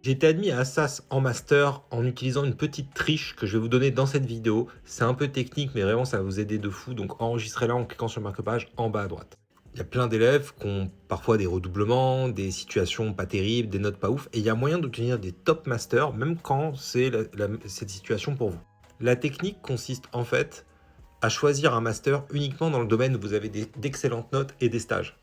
J'ai été admis à Assas en master en utilisant une petite triche que je vais vous donner dans cette vidéo. C'est un peu technique, mais vraiment ça va vous aider de fou. Donc enregistrez-la en cliquant sur le marque-page en bas à droite. Il y a plein d'élèves qui ont parfois des redoublements, des situations pas terribles, des notes pas ouf, et il y a moyen d'obtenir des top masters même quand c'est cette situation pour vous. La technique consiste en fait à choisir un master uniquement dans le domaine où vous avez d'excellentes notes et des stages.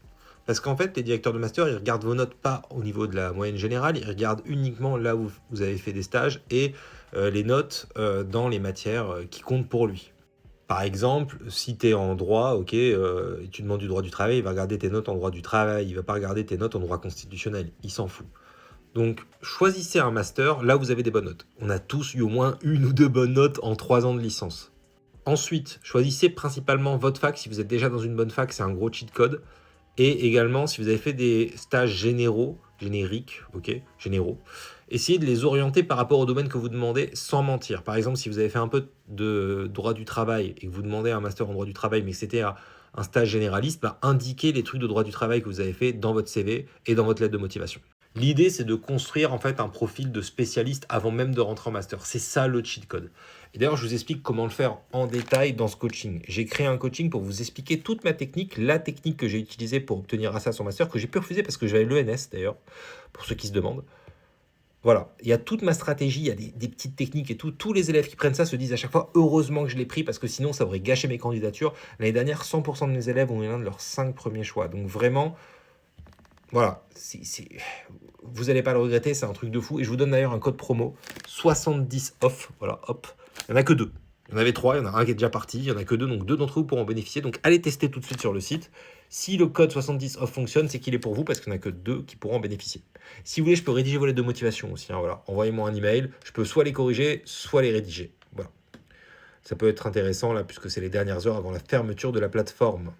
Parce qu'en fait, les directeurs de master, ils regardent vos notes pas au niveau de la moyenne générale, ils regardent uniquement là où vous avez fait des stages et les notes dans les matières qui comptent pour lui. Par exemple, si tu es en droit, ok, et tu demandes du droit du travail, il va regarder tes notes en droit du travail, il va pas regarder tes notes en droit constitutionnel, il s'en fout. Donc, choisissez un master là où vous avez des bonnes notes. On a tous eu au moins une ou deux bonnes notes en 3 ans de licence. Ensuite, choisissez principalement votre fac. Si vous êtes déjà dans une bonne fac, c'est un gros cheat code. Et également, si vous avez fait des stages génériques, ok, généraux, essayez de les orienter par rapport au domaine que vous demandez sans mentir. Par exemple, si vous avez fait un peu de droit du travail et que vous demandez un master en droit du travail, mais que c'était un stage généraliste, bah, indiquez les trucs de droit du travail que vous avez fait dans votre CV et dans votre lettre de motivation. L'idée, c'est de construire en fait un profil de spécialiste avant même de rentrer en master. C'est ça le cheat code. Et d'ailleurs, je vous explique comment le faire en détail dans ce coaching. J'ai créé un coaching pour vous expliquer toute ma technique, la technique que j'ai utilisée pour obtenir ça son master, que j'ai pu refuser parce que j'avais l'ENS d'ailleurs, pour ceux qui se demandent. Voilà, il y a toute ma stratégie, il y a des petites techniques et tout. Tous les élèves qui prennent ça se disent à chaque fois, heureusement que je l'ai pris parce que sinon ça aurait gâché mes candidatures. L'année dernière, 100% de mes élèves ont eu l'un de leurs 5 premiers choix. Donc vraiment, voilà, vous n'allez pas le regretter, c'est un truc de fou. Et je vous donne d'ailleurs un code promo, 70 off, voilà, hop. Il n'y en a que deux. Il y en avait trois, il y en a un qui est déjà parti, il n'y en a que deux, donc deux d'entre vous pourront en bénéficier. Donc allez tester tout de suite sur le site. Si le code 70 off fonctionne, c'est qu'il est pour vous parce qu'il n'y en a que deux qui pourront en bénéficier. Si vous voulez, je peux rédiger vos lettres de motivation aussi. Hein, voilà. Envoyez-moi un email, je peux soit les corriger, soit les rédiger. Voilà. Ça peut être intéressant là, puisque c'est les dernières heures avant la fermeture de la plateforme.